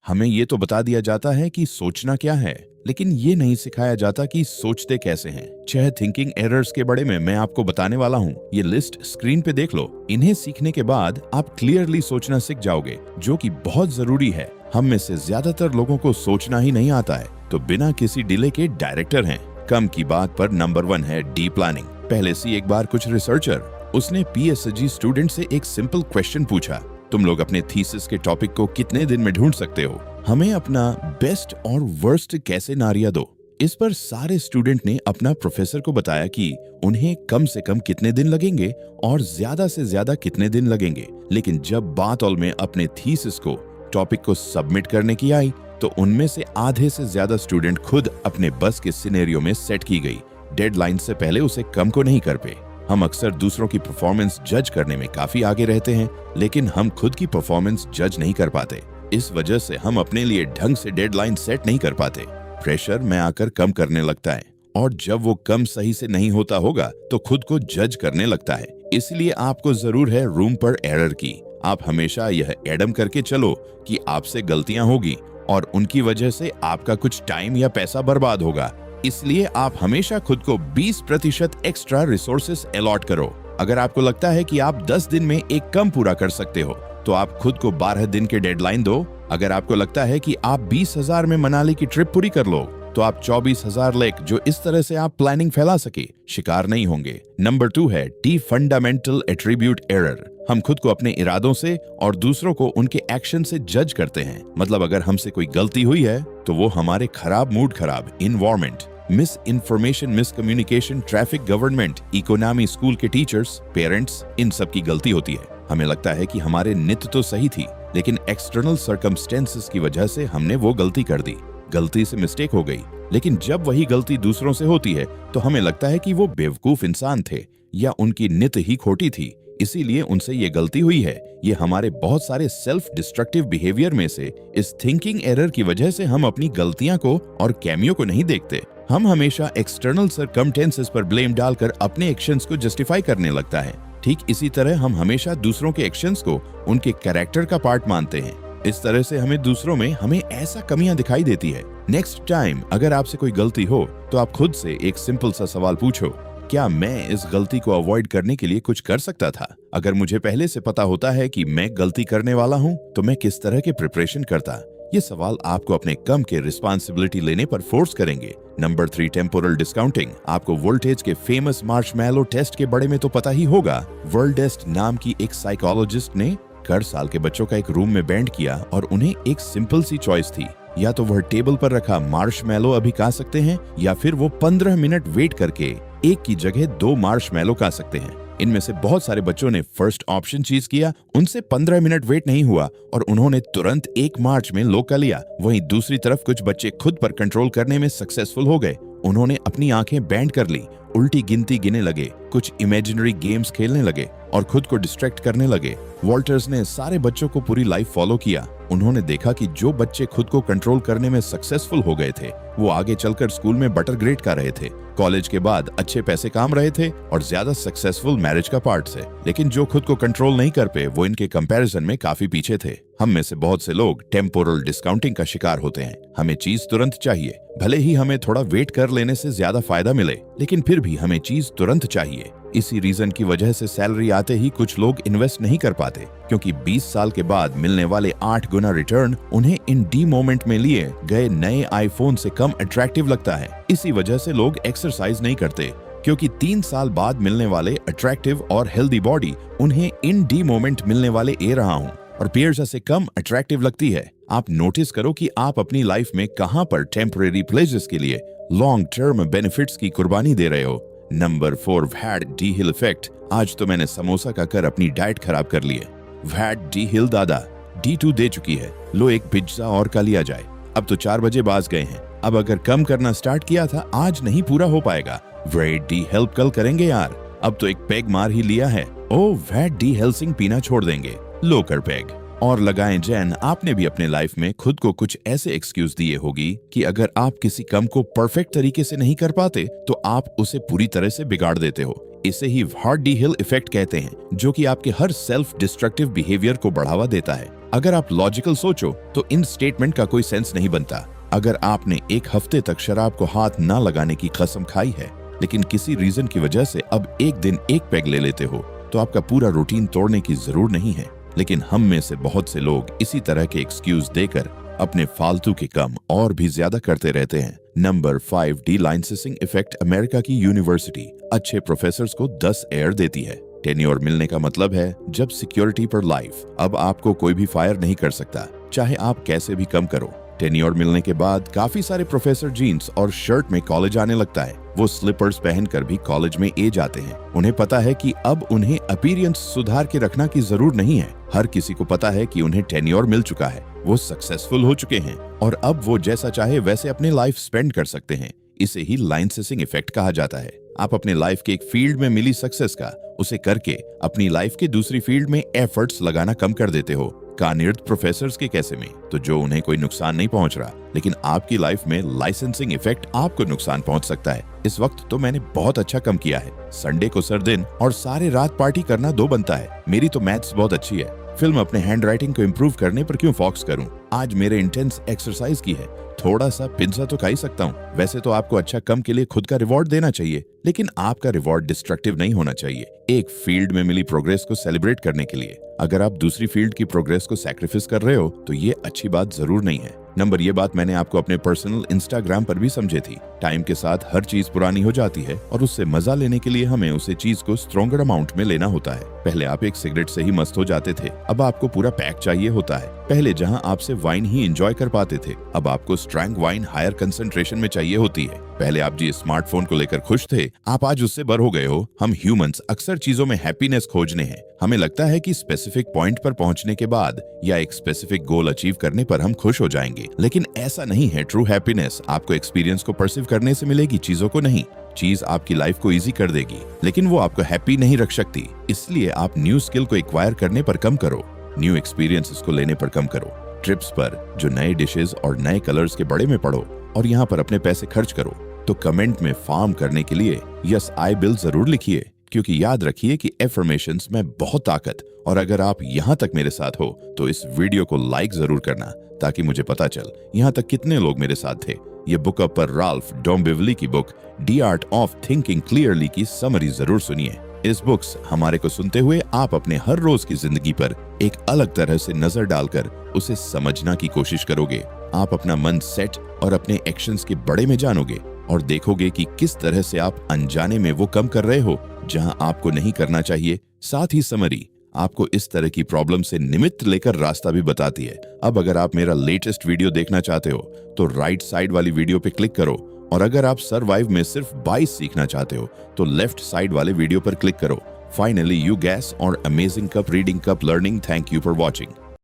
हमें ये तो बता दिया जाता है कि सोचना क्या है, लेकिन ये नहीं सिखाया जाता कि सोचते कैसे हैं। 6 थिंकिंग एरर्स के बारे में मैं आपको बताने वाला हूँ। ये लिस्ट स्क्रीन पे देख लो। इन्हें सीखने के बाद आप क्लियरली सोचना सीख जाओगे, जो कि बहुत जरूरी है। हम में से ज्यादातर लोगों को सोचना ही नहीं आता है, तो बिना किसी डिले के डायरेक्टर हैं। कम की बात पर नंबर 1 है डी प्लानिंग। पहले से एक बार कुछ रिसर्चर उसने पीएसजी स्टूडेंट से एक सिंपल क्वेश्चन पूछा, तुम लोग अपने थीसिस के टॉपिक को कितने दिन में ढूंढ सकते हो? हमें अपना बेस्ट और वर्स्ट कैसे नारिया दो। इस पर सारे स्टूडेंट ने अपना प्रोफेसर को बताया कि उन्हें कम से कम कितने दिन लगेंगे और ज्यादा से ज्यादा कितने दिन लगेंगे। लेकिन जब बात ऑल में अपने थीसिस को टॉपिक को सबमिट करने की आई, तो उनमें से आधे से ज्यादा स्टूडेंट खुद अपने बस के सिनेरियो में सेट की गई डेडलाइन से पहले उसे कम को नहीं कर पाए। हम अक्सर दूसरों की परफॉर्मेंस जज करने में काफी आगे रहते हैं, लेकिन हम खुद की परफॉर्मेंस जज नहीं कर पाते। इस वजह से हम अपने लिए ढंग से डेडलाइन सेट नहीं कर पाते। प्रेशर में आकर कम करने लगता है, और जब वो कम सही से नहीं होता होगा तो खुद को जज करने लगता है। इसलिए आपको जरूर है रूम पर एरर की। आप हमेशा यह एडम करके चलो कि आपसे गलतियां होगी और उनकी वजह से आपका कुछ टाइम या पैसा बर्बाद होगा। इसलिए आप हमेशा खुद को 20% एक्स्ट्रा रिसोर्सेस अलॉट करो। अगर आपको लगता है कि आप 10 दिन में एक काम पूरा कर सकते हो, तो आप खुद को 12 दिन के डेडलाइन दो। अगर आपको लगता है कि आप 20,000 में मनाली की ट्रिप पूरी कर लो, तो आप 24,000 लेक जो इस तरह से आप प्लानिंग फैला सके शिकार नहीं होंगे। नंबर 2 है डी फंडामेंटल एट्रीब्यूट एरर। हम खुद को अपने इरादों से और दूसरों को उनके एक्शन से जज करते हैं। मतलब अगर हमसे कोई गलती हुई है, तो वो हमारे खराब मूड, खराब environment, miss information, miss communication, traffic, government, economy, school के टीचर्स, पेरेंट्स, इन सब की गलती होती है। हमें लगता है कि हमारे नित्य तो सही थी, लेकिन एक्सटर्नल सर्कमस्टेंसेस की वजह से हमने वो गलती कर दी। गलती से मिस्टेक हो गई। लेकिन जब वही गलती दूसरों से होती है, तो हमें लगता है कि वो बेवकूफ इंसान थे या उनकी नित ही खोटी थी, इसीलिए उनसे ये गलती हुई है। ये हमारे बहुत सारे सेल्फ डिस्ट्रक्टिव बिहेवियर में से इस थिंकिंग एरर की वजह से हम अपनी गलतियां को और कैमियो को नहीं देखते। हम हमेशा एक्सटर्नल सर्कमस्टेंसेस पर ब्लेम डालकर अपने एक्शंस को जस्टिफाई करने लगता है। ठीक इसी तरह हम हमेशा दूसरों के एक्शंस को उनके कैरेक्टर का पार्ट मानते हैं। इस तरह से हमें दूसरों में हमें ऐसा कमियां दिखाई देती है। नेक्स्ट टाइम अगर आपसे कोई गलती हो, तो आप खुद से एक सिंपल सा सवाल पूछो, क्या मैं इस गलती को अवॉइड करने के लिए कुछ कर सकता था? अगर मुझे पहले से पता होता है कि मैं गलती करने वाला हूँ, तो मैं किस तरह के प्रिपरेशन करता? ये सवाल आपको अपने कम के रिस्पांसिबिलिटी लेने पर फोर्स करेंगे। Number 3 temporal discounting. आपको वोल्टेज के फेमस मार्शमैलो टेस्ट के बारे में तो पता ही होगा। वर्ल्डेस्ट नाम की एक साइकोलॉजिस्ट ने हर साल के बच्चों का एक रूम में बैंड किया और उन्हें एक सिंपल सी चॉइस थी, या तो वह टेबल पर रखा मार्शमैलो अभी खा सकते हैं, या फिर वो 15 मिनट वेट करके एक की जगह 2 मार्शमैलो खा सकते हैं। इनमें से बहुत सारे बच्चों ने फर्स्ट ऑप्शन चीज किया, उनसे 15 मिनट वेट नहीं हुआ और उन्होंने तुरंत 1 मार्च में लो का लिया। वहीं दूसरी तरफ कुछ बच्चे खुद पर कंट्रोल करने में सक्सेसफुल हो गए। उन्होंने अपनी आंखें बैंड कर ली, उल्टी गिनती गिने लगे, कुछ इमेजिनरी गेम्स खेलने लगे और खुद को डिस्ट्रैक्ट करने लगे। वॉल्टर्स ने सारे बच्चों को पूरी लाइफ फॉलो किया। उन्होंने देखा कि जो बच्चे खुद को कंट्रोल करने में सक्सेसफुल हो गए थे, वो आगे चलकर स्कूल में बटर ग्रेड का रहे थे, कॉलेज के बाद अच्छे पैसे काम रहे थे और ज्यादा सक्सेसफुल मैरिज का पार्ट थे। लेकिन जो खुद को कंट्रोल नहीं कर पाए, वो इनके कंपैरिजन में काफी पीछे थे। हम में से बहुत से लोग टेम्पोरल डिस्काउंटिंग का शिकार होते हैं। हमें चीज तुरंत चाहिए, भले ही हमें थोड़ा वेट कर लेने से ज्यादा फायदा मिले, लेकिन फिर भी हमें चीज तुरंत चाहिए। इसी रीजन की वजह से सैलरी आते ही कुछ लोग इन्वेस्ट नहीं कर पाते, क्योंकि 20 साल के बाद मिलने वाले 8 गुना रिटर्न उन्हें इन डी मोमेंट में लिए गए नए आईफोन से कम अट्रैक्टिव लगता है। इसी वजह से लोग एक्सरसाइज नहीं करते, क्योंकि 3 साल बाद मिलने वाले अट्रैक्टिव और हेल्दी बॉडी उन्हें इन डी मोमेंट मिलने वाले ए रहा हूँ और पियर्सा से कम अट्रैक्टिव लगती है। आप नोटिस करो कि आप अपनी लाइफ में कहां पर टेम्परेरी प्लेजर्स के लिए लॉन्ग टर्म बेनिफिट्स की कुर्बानी दे रहे हो। नंबर 4 वैट डी हिल इफेक्ट। आज तो मैंने समोसा का कर अपनी डाइट खराब कर ली है। वैट डी हिल दादा D2 दे चुकी है, लो एक पिज्जा और का लिया जाए। अब तो 4 बजे बाज गए हैं, अब अगर कम करना स्टार्ट किया था, आज नहीं पूरा हो पाएगा। वैट डी हेल्प कल करेंगे यार, अब तो एक पैग मार ही लिया है। ओ वैट डी हेल्सिंग पीना छोड़ देंगे, लो कर पैग और लगाएं जैन। आपने भी अपने लाइफ में खुद को कुछ ऐसे एक्सक्यूज दिए होगी कि अगर आप किसी काम को परफेक्ट तरीके से नहीं कर पाते, तो आप उसे पूरी तरह से बिगाड़ देते हो। इसे ही वैट डी हिल इफेक्ट कहते हैं, जो कि आपके हर सेल्फ डिस्ट्रक्टिव बिहेवियर को बढ़ावा देता है। अगर आप लॉजिकल सोचो तो इन स्टेटमेंट का कोई सेंस नहीं बनता। अगर आपने एक हफ्ते तक शराब को हाथ ना लगाने की कसम खाई है, लेकिन किसी रीजन की वजह से अब एक दिन एक पैग ले लेते हो, तो आपका पूरा रूटीन तोड़ने की जरूर नहीं है। लेकिन हम में से बहुत से लोग इसी तरह के एक्सक्यूज देकर अपने फालतू के काम और भी ज्यादा करते रहते हैं। Number 5, D-licensing effect. अमेरिका की यूनिवर्सिटी अच्छे प्रोफेसर्स को 10 एयर देती है। टेन्योर मिलने का मतलब है जब सिक्योरिटी पर लाइफ। अब आपको कोई भी फायर नहीं कर सकता, चाहे आप कैसे भी कम करो। टेन्योर मिलने के बाद काफी सारे प्रोफेसर जीन्स और शर्ट में कॉलेज आने लगता है। वो स्लीपर्स पहनकर भी कॉलेज में ए जाते हैं। उन्हें पता है कि अब उन्हें अपीयरेंस सुधार के रखना की जरूरत नहीं है। हर किसी को पता है कि उन्हें टेन्योर मिल चुका है, वो सक्सेसफुल हो चुके हैं और अब वो जैसा चाहे वैसे अपनी लाइफ स्पेंड कर सकते हैं। इसे ही लाइसेंसिंग इफेक्ट कहा जाता है। आप अपने लाइफ के एक फील्ड में मिली सक्सेस का उसे करके अपनी लाइफ के दूसरी फील्ड में एफर्ट्स लगाना कम कर देते हो। कानिर्द प्रोफेसर्स के कैसे में, तो जो उन्हें कोई नुकसान नहीं पहुंच रहा, लेकिन आपकी लाइफ में लाइसेंसिंग इफेक्ट आपको नुकसान पहुंच सकता है। इस वक्त तो मैंने बहुत अच्छा कम किया है। संडे को सर दिन और सारे रात पार्टी करना 2 बनता है। मेरी तो मैथ्स बहुत अच्छी है। फिल्म अपने हैंड राइटिंग को इम्प्रूव करने पर क्यों फोकस करूं? आज मेरे इंटेंस एक्सरसाइज की है, थोड़ा सा पिज्जा तो खा ही सकता हूँ। वैसे तो आपको अच्छा कम के लिए खुद का रिवॉर्ड देना चाहिए, लेकिन आपका रिवॉर्ड डिस्ट्रक्टिव नहीं होना चाहिए। एक फील्ड में मिली प्रोग्रेस को सेलिब्रेट करने के लिए। अगर आप दूसरी फील्ड की प्रोग्रेस को सैक्रिफाइस कर रहे हो तो ये अच्छी बात जरूर नहीं है। नंबर, ये बात मैंने आपको अपने पर्सनल इंस्टाग्राम पर भी समझे थी। टाइम के साथ हर चीज पुरानी हो जाती है और उससे मजा लेने के लिए हमें उसे चीज को स्ट्रॉन्गर अमाउंट में लेना होता है। पहले आप एक सिगरेट से ही मस्त हो जाते थे, अब आपको पूरा पैक चाहिए होता है। पहले जहां आपसे वाइन ही एंजॉय कर पाते थे, अब आपको स्ट्रॉन्ग वाइन हायर कंसंट्रेशन में चाहिए होती है। पहले आप जी स्मार्टफोन को लेकर खुश थे, आप आज उससे बर हो गए हो। हम ह्यूमंस अक्सर चीजों में हैप्पीनेस खोजने हैं। हमें लगता है कि स्पेसिफिक पॉइंट पर पहुंचने के बाद या एक स्पेसिफिक गोल अचीव करने पर हम खुश हो जाएंगे, लेकिन ऐसा नहीं है। ट्रू हैप्पीनेस आपको एक्सपीरियंस को परसीव करने से मिलेगी, चीजों को नहीं। चीज आपकी लाइफ को इजी कर देगी, लेकिन वो आपको हैप्पी नहीं रख सकती। इसलिए आप न्यू स्किल को एक्वायर करने पर कम करो, न्यू एक्सपीरियंसेस को लेने पर कम करो। ट्रिप्स पर जो नए डिशेस और नए कलर्स के बड़े में पढ़ो और यहाँ पर अपने पैसे खर्च करो। तो कमेंट में फार्म करने के लिए यस आई विल जरूर लिखिए, क्योंकि याद रखिए कि एफर्मेशंस में बहुत ताकत। और अगर आप यहाँ तक मेरे साथ हो तो इस वीडियो को लाइक जरूर करना, ताकि मुझे पता चल यहाँ तक कितने लोग मेरे साथ थे। ये बुक अप पर राल्फ डोम्बिवली की book the art of thinking clearly की समरी जरूर सुनिए। इस बुक्स हमारे को सुनते हुए आप अपने हर रोज की जिंदगी पर एक अलग तरह से नजर डालकर उसे समझना की कोशिश करोगे। आप अपना मन सेट और अपने एक्शंस के बड़े में जानोगे और देखोगे कि किस तरह से आप अनजाने में वो कम कर रहे हो जहां आपको नहीं करना चाहिए। साथ ही समरी आपको इस तरह की प्रॉब्लम से निमित्त लेकर रास्ता भी बताती है। अब अगर आप मेरा लेटेस्ट वीडियो देखना चाहते हो तो राइट साइड वाली वीडियो पे क्लिक करो, और अगर आप सर्वाइव में सिर्फ 22 सीखना चाहते हो तो लेफ्ट साइड वाले वीडियो पर क्लिक करो। फाइनली, यू गैस और amazing cup reading cup learning. Thank you for watching.